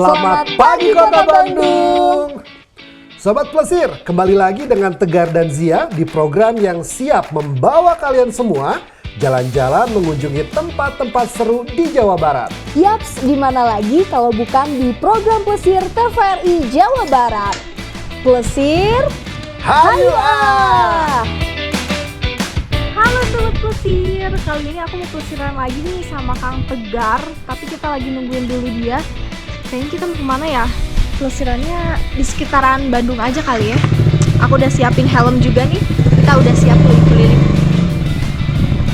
Selamat pagi Kota Bandung. Sobat Plesir, kembali lagi dengan Tegar dan Zia di program yang siap membawa kalian semua jalan-jalan mengunjungi tempat-tempat seru di Jawa Barat. Yaps, di mana lagi kalau bukan di program Plesir TVRI Jawa Barat. Plesir, Hayu Halo Sobat Plesir, kali ini aku mau plesiran lagi nih sama Kang Tegar. Tapi kita lagi nungguin dulu dia. Kayaknya kita mau kemana ya? Plesirannya di sekitaran Bandung aja kali ya. Aku udah siapin helm juga nih. Kita udah siap keliling-keliling.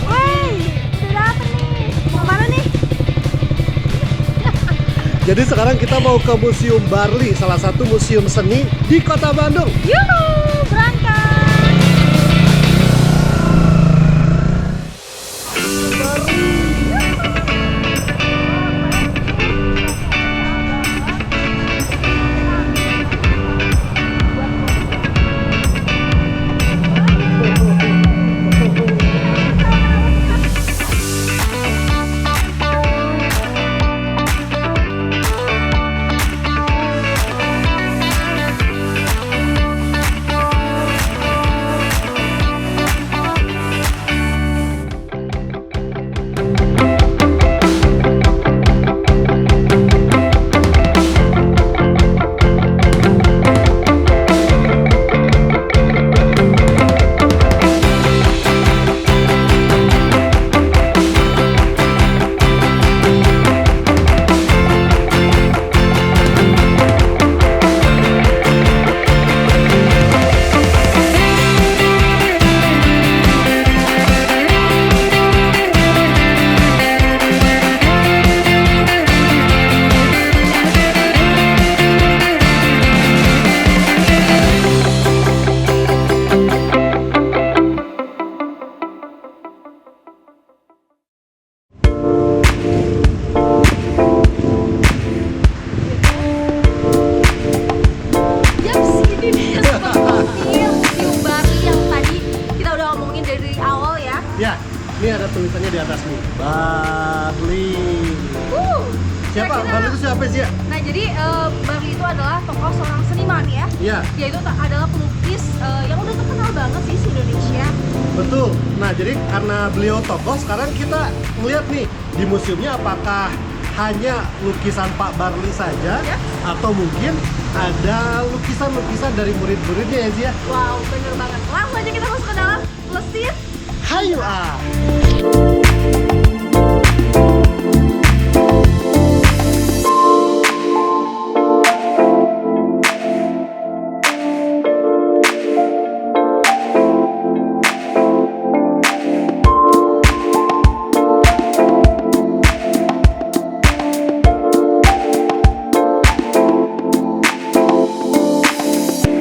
Wey, udah dateng nih. Mau kemana nih? Jadi sekarang kita mau ke Museum Barli, salah satu museum seni di Kota Bandung. Yuhu, berangkat. Ya, ini ada tulisannya di atas nih, Barli. Siapa? Kira-kira- Barli itu siapa sih ya? Nah jadi Barli itu adalah tokoh seorang seniman ya. Iya, Dia itu adalah pelukis yang udah terkenal banget sih di Indonesia. betul. Nah, jadi karena beliau tokoh, sekarang kita melihat nih di museumnya apakah hanya lukisan Pak Barli saja, Ya. atau mungkin ada lukisan-lukisan dari murid-muridnya ya, Zia? Wow, bener banget. Langsung aja kita masuk ke dalam. Plesir. Hayu ah!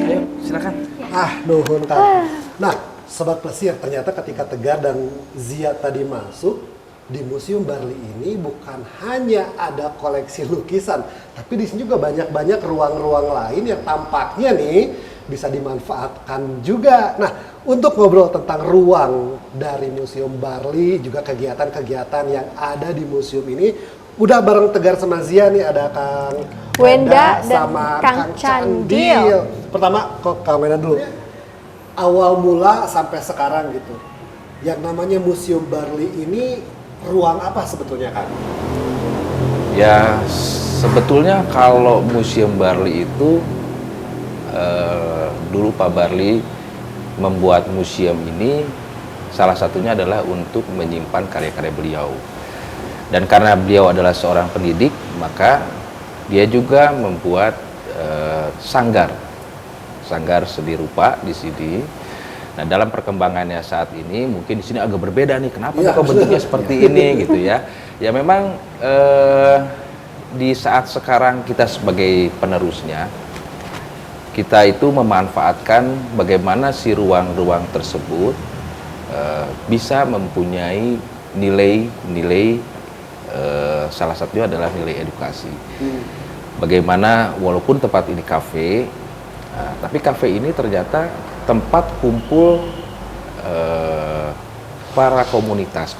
Ayo, silakan. Nuhun kan. Nah, Sobat Plesir, ternyata ketika Tegar dan Zia tadi masuk di Museum Barli ini bukan hanya ada koleksi lukisan, tapi di sini juga banyak ruang-ruang lain yang tampaknya nih bisa dimanfaatkan juga. Nah, untuk ngobrol tentang ruang dari Museum Barli, juga kegiatan-kegiatan yang ada di museum ini, udah bareng Tegar sama Zia nih, ada Kang Wenda dan sama Kang Candil. Pertama, kok Kang Wenda dulu. Awal mula sampai sekarang gitu, yang namanya Museum Barli ini ruang apa sebetulnya, Kang? Ya, sebetulnya kalau Museum Barli itu dulu Pak Barli membuat museum ini salah satunya adalah untuk menyimpan karya-karya beliau. Dan karena beliau adalah seorang pendidik, maka dia juga membuat sanggar seni rupa di sini. Nah, dalam perkembangannya saat ini mungkin di sini agak berbeda nih. Kenapa Ya, kok bentuknya seperti ini gitu ya? Ya memang di saat sekarang kita sebagai penerusnya, kita itu memanfaatkan bagaimana si ruang-ruang tersebut bisa mempunyai nilai-nilai, salah satunya adalah nilai edukasi. Bagaimana walaupun tempat ini kafe, tapi kafe ini ternyata tempat kumpul para komunitas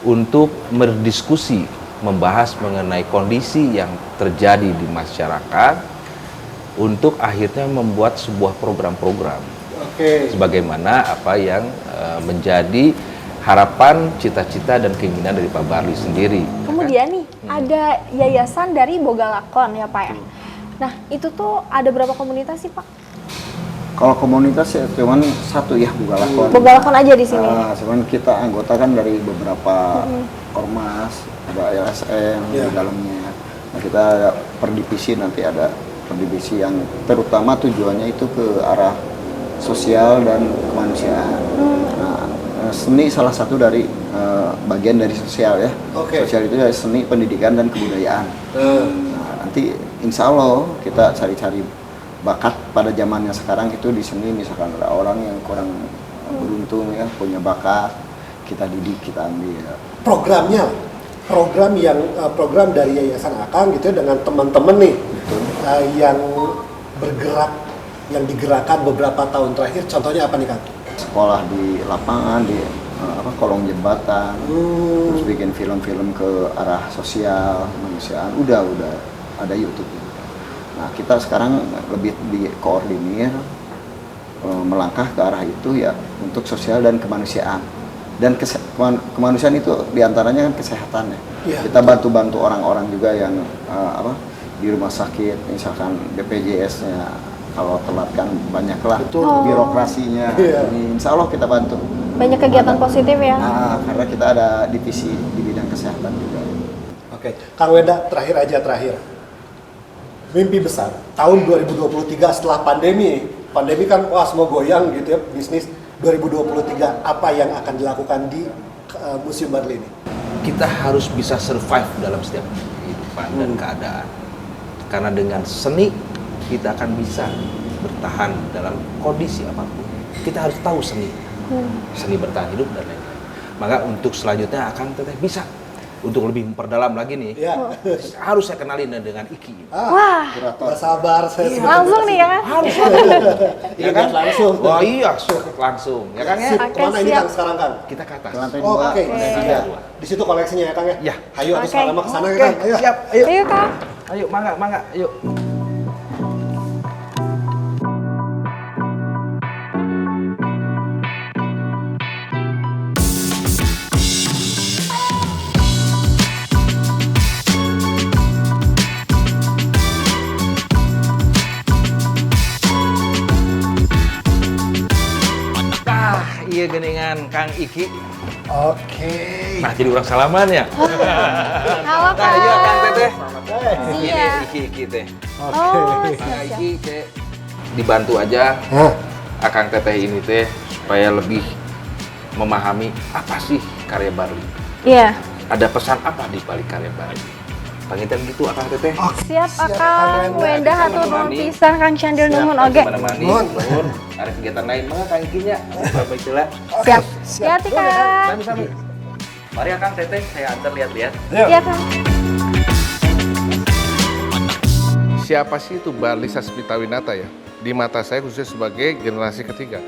untuk berdiskusi membahas mengenai kondisi yang terjadi di masyarakat untuk akhirnya membuat sebuah program-program. Sebagaimana apa yang menjadi harapan, cita-cita dan keinginan dari Pak Barli sendiri. Kemudian nih, ada yayasan dari Bogalakon ya Pak ya. Nah, itu tuh ada berapa komunitas sih Pak? Kalau komunitas ya cuman satu ya, Bogalakon. Bogalakon aja di sini. Cuman kita anggota kan dari beberapa ormas, ada LSM di dalamnya. Nah, kita ada per divisi, nanti ada per divisi yang terutama tujuannya itu ke arah sosial dan kemanusiaan. Nah, seni salah satu dari bagian dari sosial ya. Sosial itu dari seni, pendidikan dan kebudayaan. Nah, nanti insya Allah kita cari-cari bakat pada zamannya sekarang itu di seni. Misalkan ada orang yang kurang beruntung ya, punya bakat, kita didik, kita ambil. Programnya, program dari Yayasan Akang gitu ya, dengan teman-teman nih yang bergerak, yang digerakkan beberapa tahun terakhir. Contohnya apa nih Kang? Sekolah di lapangan, di kolong jembatan, terus bikin film-film ke arah sosial, kemanusiaan, udah ada YouTube. Nah, kita sekarang lebih dikoordinir melangkah ke arah itu ya, untuk sosial dan kemanusiaan. Dan kemanusiaan itu diantaranya kan kesehatan ya. Kita bantu-bantu orang-orang juga yang di rumah sakit, misalkan BPJS-nya kalau telat kan banyaklah birokrasinya. Insya Allah kita bantu. Banyak kegiatan positif ya. Karena kita ada divisi di bidang kesehatan juga. Oke, Kang Wenda, terakhir. Mimpi besar tahun 2023 setelah pandemi kan semua goyang gitu ya, bisnis. 2023 apa yang akan dilakukan di Museum Barli ini? Kita harus bisa survive dalam setiap kehidupan dan keadaan. Karena dengan seni kita akan bisa bertahan dalam kondisi apapun. Kita harus tahu seni bertahan hidup dan lain-lain. Maka untuk selanjutnya akan tetap bisa. Untuk lebih memperdalam lagi nih, harus saya kenalin dengan Iki. Wah, Gak sabar saya. langsung nih ya kan? Harus. Ya kan langsung. Wah iya, langsung. Ya Kang ya. Kemana ini Kang sekarang Kang? Kita ke atas. Lantai Oke. dua. Di situ koleksinya ya Kang ya? Ya. Ayo atuh sama ke sana ya Oke, Kang. Ayo. siap. Ayo. Ayo Kang. Ayo, mangga, ayo. Iya geningan Kang Iki. Oke. Nah jadi orang salaman ya. Halo Nah iya Kang Teteh. Iya. Iki teh. Oh, Kang siap. Iki teh dibantu aja Akang Teteh ini teh supaya lebih memahami apa sih karya Barli. Iya. Ada pesan apa di balik karya Barli? Pangitan gitu Akang Teteh. Siap Akang Wenda hatur nuhun pisan Kang Candil nuhun oge. Nuhun. Ada kegiatan lain mah Kang Ikinya. Baiklah. Siap. Hati Kang. Sami-sami. Mari Akang Teteh saya antar lihat-lihat. Iya Kang. Siapa sih itu Barli Sasmitawinata ya? Di mata saya khususnya sebagai generasi ketiga.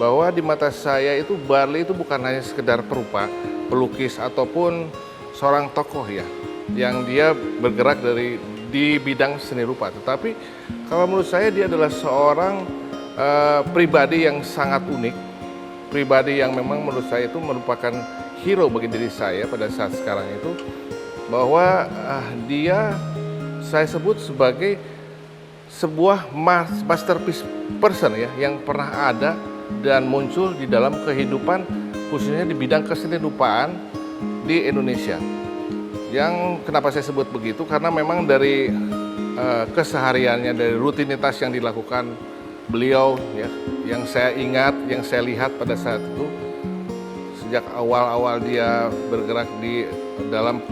Bahwa di mata saya itu Barli itu bukan hanya sekedar perupa, pelukis ataupun seorang tokoh ya, yang dia bergerak di bidang seni rupa. Tetapi kalau menurut saya dia adalah seorang pribadi yang sangat unik, pribadi yang memang menurut saya itu merupakan hero bagi diri saya pada saat sekarang itu, bahwa dia saya sebut sebagai sebuah masterpiece person ya, yang pernah ada dan muncul di dalam kehidupan khususnya di bidang kesenian rupaan di Indonesia. Yang kenapa saya sebut begitu, karena memang dari kesehariannya, dari rutinitas yang dilakukan beliau ya, yang saya ingat, yang saya lihat pada saat itu, sejak awal-awal dia bergerak di dalam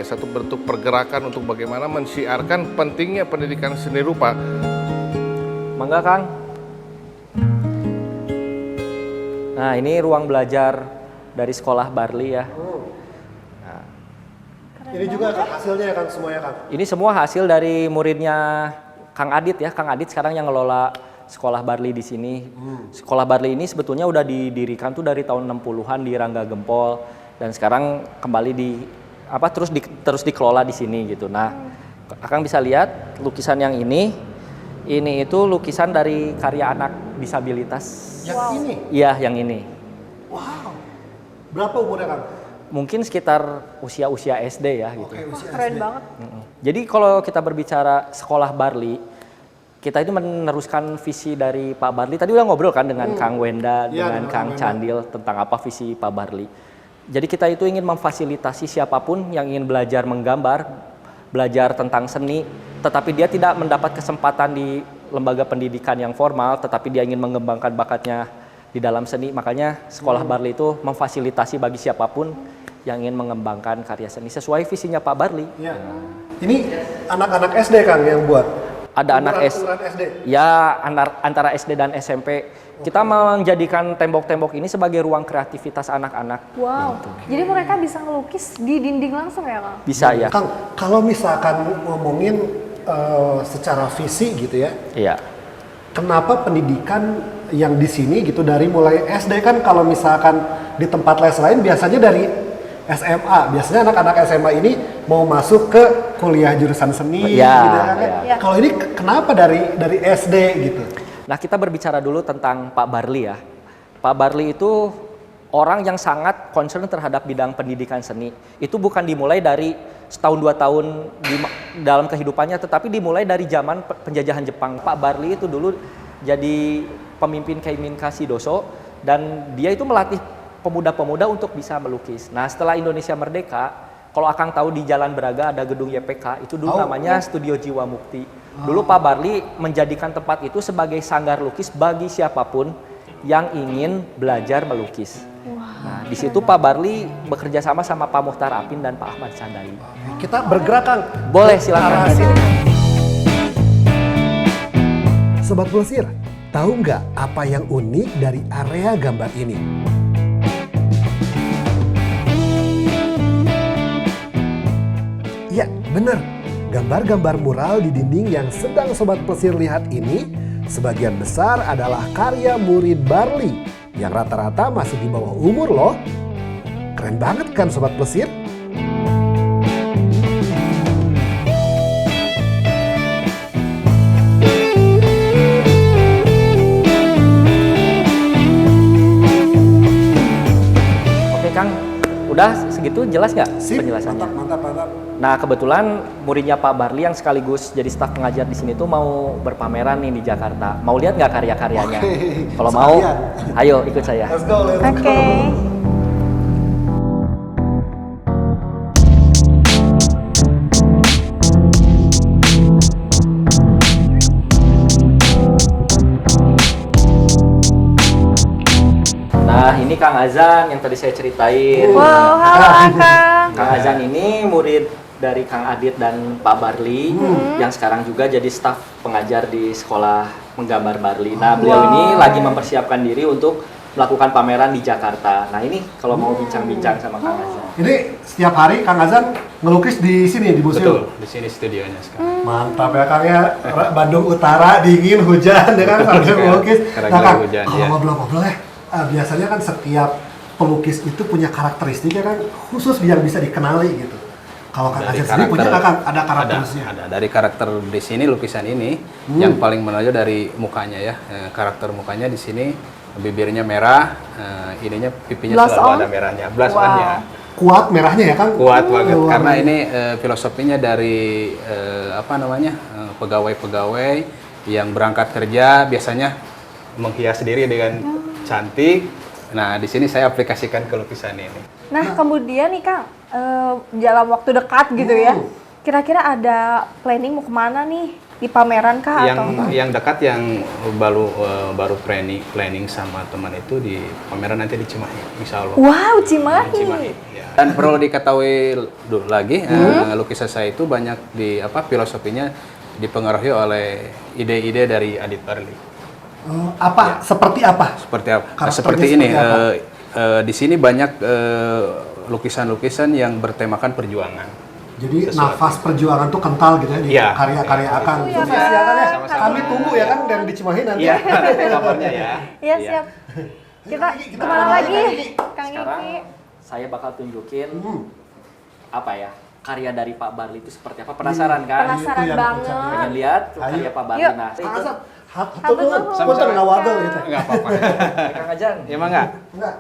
satu bentuk pergerakan untuk bagaimana mensiarkan pentingnya pendidikan seni rupa. Mangga Kang. Nah ini ruang belajar dari sekolah Barli ya. Ini juga Kang hasilnya ya Kang, semuanya Kang? Ini semua hasil dari muridnya Kang Adit ya. Kang Adit sekarang yang ngelola sekolah Barli di sini. Sekolah Barli ini sebetulnya udah didirikan tuh dari tahun 60-an di Rangga Gempol. Dan sekarang kembali terus dikelola di sini gitu. Nah, Akang bisa lihat lukisan yang ini itu lukisan dari karya anak disabilitas. Yang ini? Iya, yang ini. Wow. Berapa umurnya Kang? Mungkin sekitar usia SD ya gitu. Oke, usia Keren SD. banget. Jadi kalau kita berbicara sekolah Barli, kita itu meneruskan visi dari Pak Barli. Tadi udah ngobrol kan dengan Kang Wenda, Iya, dengan dengan Kang Wenda. Candil tentang apa visi Pak Barli. Jadi kita itu ingin memfasilitasi siapapun yang ingin belajar menggambar, belajar tentang seni, tetapi dia tidak mendapat kesempatan di lembaga pendidikan yang formal, tetapi dia ingin mengembangkan bakatnya di dalam seni. Makanya sekolah Barli itu memfasilitasi bagi siapapun yang ingin mengembangkan karya seni sesuai visinya Pak Barli. Iya. Ini anak-anak SD Kang yang buat? Ada anak Umuran SD? Ya, antara SD dan SMP. Kita menjadikan tembok-tembok ini sebagai ruang kreativitas anak-anak. Wow. Jadi mereka bisa ngelukis di dinding langsung ya, Kang? Bisa ya? Kang, kalau misalkan ngomongin secara visi gitu ya, Iya. kenapa pendidikan yang di sini gitu dari mulai SD kan kalau misalkan di tempat les lain biasanya dari SMA, biasanya anak-anak SMA ini mau masuk ke kuliah jurusan seni Iya, gitu ya kan. iya. Kalau ini kenapa dari SD gitu? Nah, kita berbicara dulu tentang Pak Barli ya. Pak Barli itu orang yang sangat concern terhadap bidang pendidikan seni. Itu bukan dimulai dari setahun 2 tahun dalam kehidupannya, tetapi dimulai dari zaman penjajahan Jepang. Pak Barli itu dulu jadi pemimpin Keimin Kashidoso dan dia itu melatih pemuda-pemuda untuk bisa melukis. Nah, setelah Indonesia merdeka, kalau Akang tahu di Jalan Braga ada gedung YPK, itu dulu namanya Studio Jiwa Mukti. Dulu Pak Barli menjadikan tempat itu sebagai sanggar lukis bagi siapapun yang ingin belajar melukis. Nah, di situ Pak Barli bekerja sama Pak Muhtar Apin dan Pak Ahmad Sandali. Kita bergerak Kang. Boleh, silakan. Arah sini. Sobat Plesir, tahu nggak apa yang unik dari area gambar ini? Ya, benar. Gambar-gambar mural di dinding yang sedang Sobat Plesir lihat ini sebagian besar adalah karya murid Barli yang rata-rata masih di bawah umur loh. Keren banget kan Sobat Plesir? Oke Kang, udah segitu jelas nggak penjelasannya? Mantap. Nah, kebetulan muridnya Pak Barli yang sekaligus jadi staf pengajar di sini tuh mau berpameran nih di Jakarta. Mau lihat nggak karya-karyanya? Oke, Kalau mau, sekalian. ayo ikut saya. Let's go. Oke. Nah, ini Kang Azan yang tadi saya ceritain. Wow, halo Akang. Kang Azan ini murid dari Kang Adit dan Pak Barli yang sekarang juga jadi staf pengajar di sekolah menggambar Barli. Nah, beliau ini lagi mempersiapkan diri untuk melakukan pameran di Jakarta. Nah, ini kalau mau bincang-bincang sama Kang Azan. Ini setiap hari Kang Azan ngelukis di sini di museum. Betul, di sini studionya sekarang. Mantap ya Kang ya. Bandung Utara dingin hujan ya kan sambil melukis. Karena Nah Kang, hujan, kalau ya. ngobrol-ngobrol ya, biasanya kan setiap pelukis itu punya karakteristik ya kan khusus yang bisa dikenali gitu. Kalau Kang Dari Azan sendiri punya nggak Kang? Ada karakteristiknya? Ada dari karakter di sini lukisan ini yang paling menonjol dari mukanya ya. Karakter mukanya di sini bibirnya merah, ininya pipinya Blush selalu on? ada merahnya, blush on-nya. Kuat merahnya ya Kang? Kuat banget Luar karena biasa. ini filosofinya dari pegawai-pegawai yang berangkat kerja biasanya menghias diri dengan cantik. Nah, di sini saya aplikasikan ke lukisan ini. Nah, kemudian nih Kang, dalam waktu dekat gitu ya, kira-kira ada planning mau kemana nih? Di pameran kah atau apa? Yang dekat yang baru planning sama teman itu di pameran nanti di Cimahi, insya Allah. Wow, Cimahi. Cimahi, ya. Dan perlu diketahui dulu lagi, lukisan saya itu banyak filosofinya dipengaruhi oleh ide-ide dari Adit Barli. Apa? Seperti apa? Seperti apa? Karakternya Seperti ini. seperti Di sini banyak lukisan-lukisan yang bertemakan perjuangan. Jadi nafas perjuangan tuh kental gitu ya di Iya. karya-karya Akang. Oh, iya, Sukses ya Kang ya. Sama-sama. Kami tunggu ya kan dan di Cimahi nanti. Iya, kabarnya ya. Iya, siap. Kita kemana lagi? Kang Sekarang Iki. saya bakal tunjukin apa ya, karya dari Pak Barli itu seperti apa? Penasaran kan? Penasaran Itu yang banget. pencapaian. Pengen lihat Ayo. karya Pak Barli. Yuk. Nah, itu Asap, Hatur nuhun. punten ngawadol gitu. Enggak apa-apa. Kang Ajeng. Emang enggak? Enggak.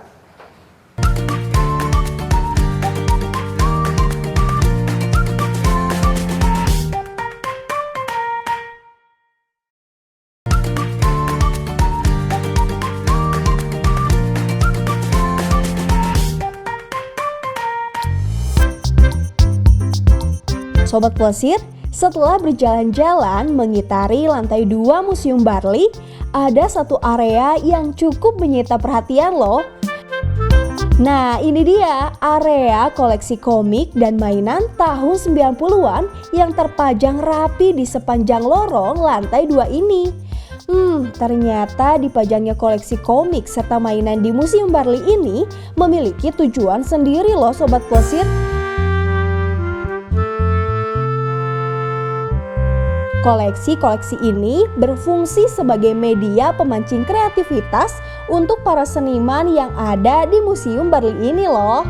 Sobat Plesir, setelah berjalan-jalan mengitari lantai 2 Museum Barli, ada satu area yang cukup menyita perhatian loh. Nah, ini dia area koleksi komik dan mainan tahun 90-an yang terpajang rapi di sepanjang lorong lantai 2 ini. Ternyata dipajangnya koleksi komik serta mainan di Museum Barli ini memiliki tujuan sendiri loh Sobat Plesir. Koleksi-koleksi ini berfungsi sebagai media pemancing kreativitas untuk para seniman yang ada di Museum Barli ini loh.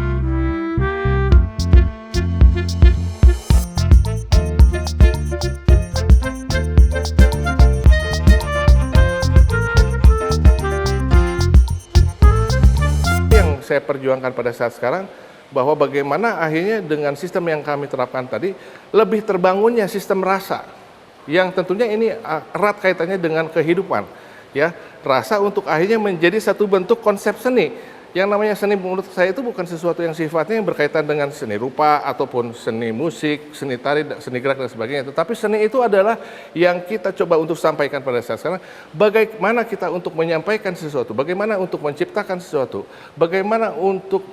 Yang saya perjuangkan pada saat sekarang, bahwa bagaimana akhirnya dengan sistem yang kami terapkan tadi, lebih terbangunnya sistem rasa. Yang tentunya ini erat kaitannya dengan kehidupan, ya, rasa untuk akhirnya menjadi satu bentuk konsep seni. Yang namanya seni menurut saya itu bukan sesuatu yang sifatnya yang berkaitan dengan seni rupa ataupun seni musik, seni tari, seni gerak dan sebagainya. Tetapi seni itu adalah yang kita coba untuk sampaikan pada saat sekarang. Bagaimana kita untuk menyampaikan sesuatu, bagaimana untuk menciptakan sesuatu, bagaimana untuk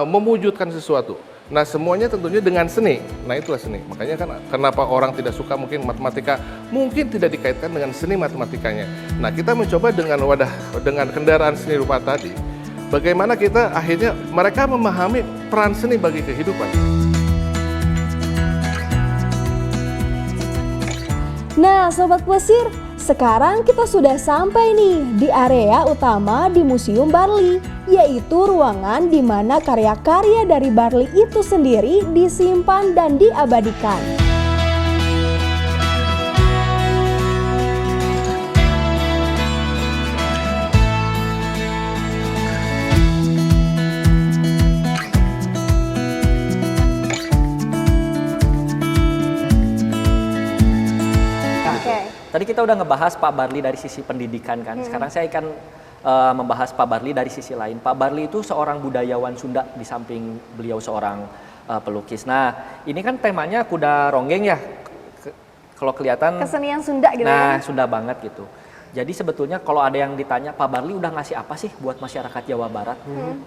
mewujudkan sesuatu. Nah, semuanya tentunya dengan seni. Nah, itulah seni. Makanya kan kenapa orang tidak suka mungkin matematika, mungkin tidak dikaitkan dengan seni matematikanya. Nah, kita mencoba dengan dengan kendaraan seni rupa tadi, bagaimana kita akhirnya mereka memahami peran seni bagi kehidupan. Nah Sobat Plesir, sekarang kita sudah sampai nih di area utama di Museum Barli, yaitu ruangan di mana karya-karya dari Barli itu sendiri disimpan dan diabadikan. Tadi kita udah ngebahas Pak Barli dari sisi pendidikan kan. Sekarang saya akan membahas Pak Barli dari sisi lain. Pak Barli itu seorang budayawan Sunda di samping beliau seorang pelukis. Nah, ini kan temanya kuda ronggeng ya. Kalau kelihatan Kesenian Sunda gitu nah, ya. Sunda banget gitu. Jadi sebetulnya kalau ada yang ditanya Pak Barli udah ngasih apa sih buat masyarakat Jawa Barat?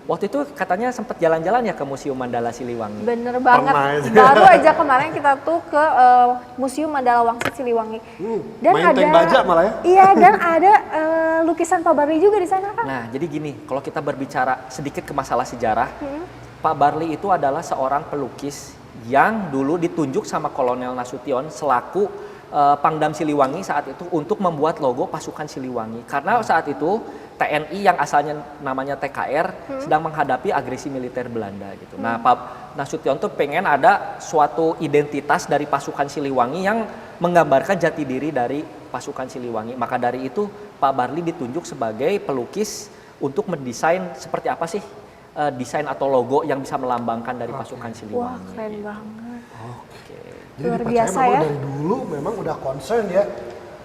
Waktu itu katanya sempat jalan-jalan ya ke Museum Mandala Siliwangi. Bener banget. Pernah itu. Baru aja kemarin kita tuh ke Museum Mandala Wangsit Siliwangi. Dan main tank baja malah ya. Iya, dan ada lukisan Pak Barli juga di sana kan. Nah, jadi gini, kalau kita berbicara sedikit ke masalah sejarah, Pak Barli itu adalah seorang pelukis yang dulu ditunjuk sama Kolonel Nasution selaku Pangdam Siliwangi saat itu untuk membuat logo pasukan Siliwangi. Karena saat itu TNI yang asalnya namanya TKR sedang menghadapi agresi militer Belanda gitu. Nah, Pak Nasution tuh pengen ada suatu identitas dari pasukan Siliwangi yang menggambarkan jati diri dari pasukan Siliwangi. Maka dari itu Pak Barli ditunjuk sebagai pelukis untuk mendesain seperti apa sih desain atau logo yang bisa melambangkan dari pasukan Wah, Siliwangi. keren banget. Jadi Luar dipercaya biasa bahwa ya. dari dulu memang udah concern ya.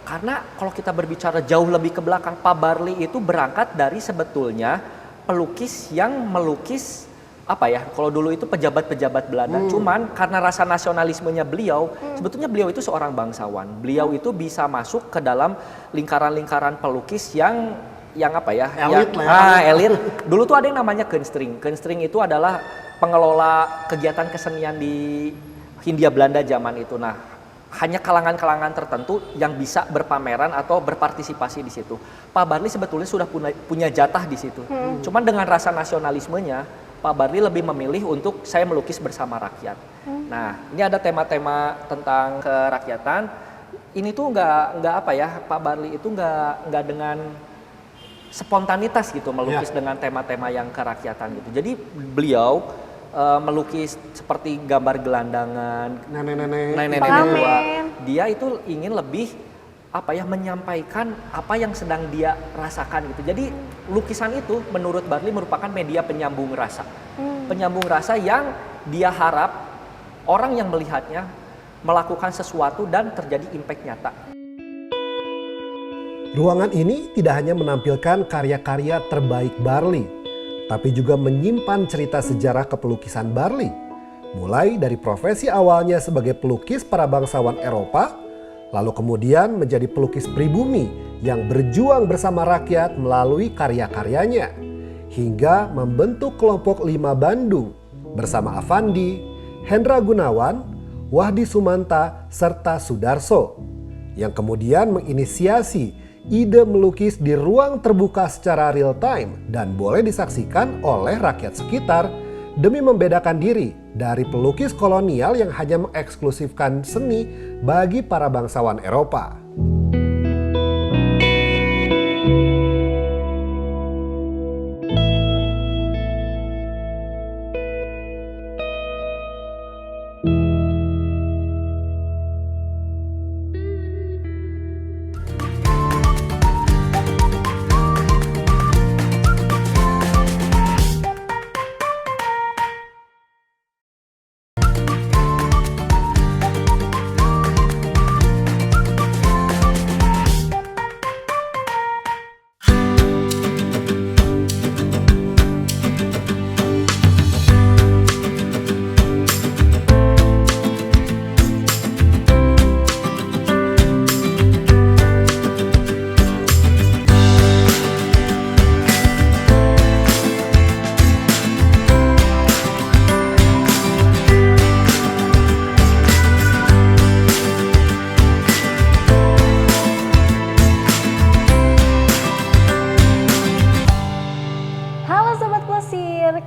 Karena kalau kita berbicara jauh lebih ke belakang, Pak Barli itu berangkat dari sebetulnya pelukis yang melukis apa ya, kalau dulu itu pejabat-pejabat Belanda. Cuman karena rasa nasionalismenya beliau, sebetulnya beliau itu seorang bangsawan. Beliau itu bisa masuk ke dalam lingkaran-lingkaran pelukis yang apa ya? Elit lah ya. Elit. Dulu tuh ada yang namanya Kunstring. Kunstring itu adalah pengelola kegiatan kesenian di Hindia Belanda zaman itu. Nah, hanya kalangan-kalangan tertentu yang bisa berpameran atau berpartisipasi di situ. Pak Barli sebetulnya sudah punya jatah di situ. Cuman dengan rasa nasionalismenya, Pak Barli lebih memilih untuk saya melukis bersama rakyat. Nah, ini ada tema-tema tentang kerakyatan. Ini tuh nggak apa ya, Pak Barli itu nggak dengan spontanitas gitu melukis dengan tema-tema yang kerakyatan gitu. Jadi beliau melukis seperti gambar gelandangan, Nenek-nenek. nenek-nenek Pengamen. tua. Dia itu ingin lebih menyampaikan apa yang sedang dia rasakan gitu. Jadi lukisan itu menurut Barli merupakan media penyambung rasa. Penyambung rasa yang dia harap orang yang melihatnya melakukan sesuatu dan terjadi impact nyata. Ruangan ini tidak hanya menampilkan karya-karya terbaik Barli, tapi juga menyimpan cerita sejarah kepelukisan Barli. Mulai dari profesi awalnya sebagai pelukis para bangsawan Eropa, lalu kemudian menjadi pelukis pribumi yang berjuang bersama rakyat melalui karya-karyanya, hingga membentuk kelompok 5 Bandung bersama Avandi, Hendra Gunawan, Wahdi Sumanta, serta Sudarso, yang kemudian menginisiasi ide melukis di ruang terbuka secara real time dan boleh disaksikan oleh rakyat sekitar demi membedakan diri dari pelukis kolonial yang hanya mengeksklusifkan seni bagi para bangsawan Eropa.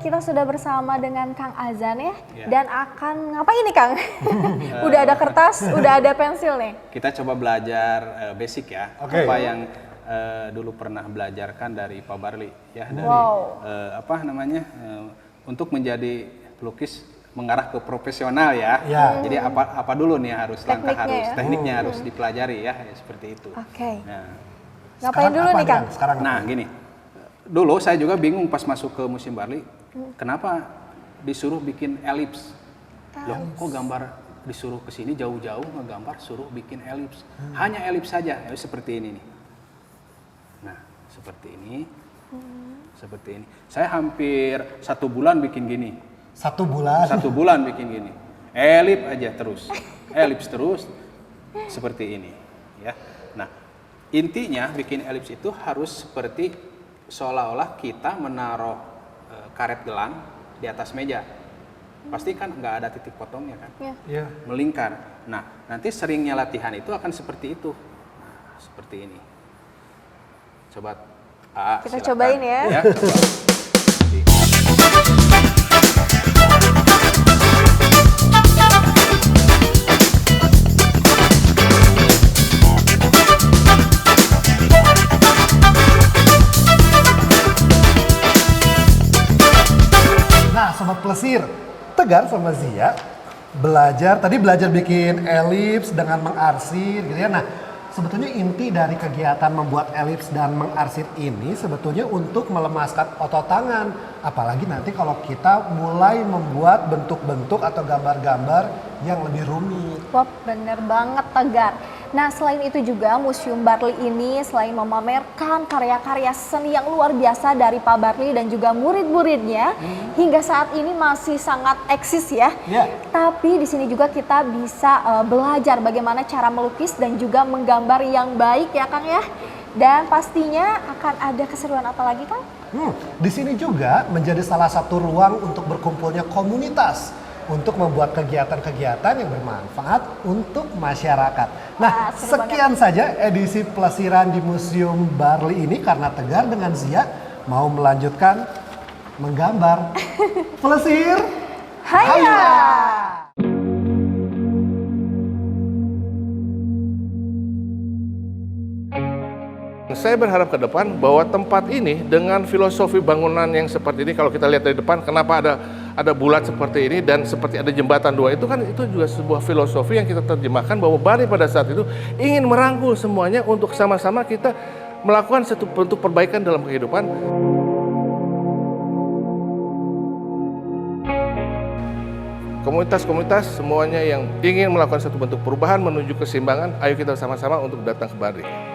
Kita sudah bersama dengan Kang Azan ya, dan akan ngapain nih Kang? Udah ada kertas, udah ada pensil nih. Kita coba belajar basic ya, Oke. apa yang dulu pernah belajarkan dari Pak Barli ya, dari untuk menjadi pelukis mengarah ke profesional ya. Jadi apa dulu nih harus tekniknya harus dipelajari ya, seperti itu. Oke. Nah, Ngapain dulu nih Kang? Nah gini, dulu saya juga bingung pas masuk ke Museum Barli, kenapa disuruh bikin elips? Loh, kok gambar disuruh ke sini jauh-jauh ngegambar, suruh bikin elips. Hanya elips saja, ya, seperti ini nih. Nah, seperti ini. Seperti ini. Saya hampir 1 bulan bikin gini. 1 bulan? 1 bulan bikin gini. Elips aja terus. Elips terus. Seperti ini. Ya. Nah, intinya bikin elips itu harus seperti seolah-olah kita menaruh karet gelang di atas meja. Pasti kan nggak ada titik potongnya kan? Iya. Melingkar. Nah, nanti seringnya latihan itu akan seperti itu. Nah, seperti ini. Coba Kita silakan. cobain ya. Coba. Nah, Sobat Plesir, Tegar sama Zia tadi belajar bikin elips dengan mengarsir gitu ya. Nah, sebetulnya inti dari kegiatan membuat elips dan mengarsir ini sebetulnya untuk melemaskan otot tangan. Apalagi nanti kalau kita mulai membuat bentuk-bentuk atau gambar-gambar yang lebih rumit. Wah, bener banget Tegar. Nah, selain itu juga Museum Barli ini selain memamerkan karya-karya seni yang luar biasa dari Pak Barli dan juga murid-muridnya, hingga saat ini masih sangat eksis ya. Tapi di sini juga kita bisa belajar bagaimana cara melukis dan juga menggambar yang baik ya Kang ya. Dan pastinya akan ada keseruan apa lagi Kang? Di sini juga menjadi salah satu ruang untuk berkumpulnya komunitas untuk membuat kegiatan-kegiatan yang bermanfaat untuk masyarakat. Nah, sekian saja edisi Plesiran di Museum Barli ini karena Tegar dengan Zia mau melanjutkan menggambar. Plesir, Haya! Saya berharap ke depan bahwa tempat ini dengan filosofi bangunan yang seperti ini, kalau kita lihat dari depan, kenapa ada bulat seperti ini dan seperti ada jembatan dua, itu kan itu juga sebuah filosofi yang kita terjemahkan bahwa Bali pada saat itu ingin merangkul semuanya untuk sama-sama kita melakukan satu bentuk perbaikan dalam kehidupan. Komunitas-komunitas semuanya yang ingin melakukan satu bentuk perubahan menuju keseimbangan, ayo kita sama-sama untuk datang ke Bali.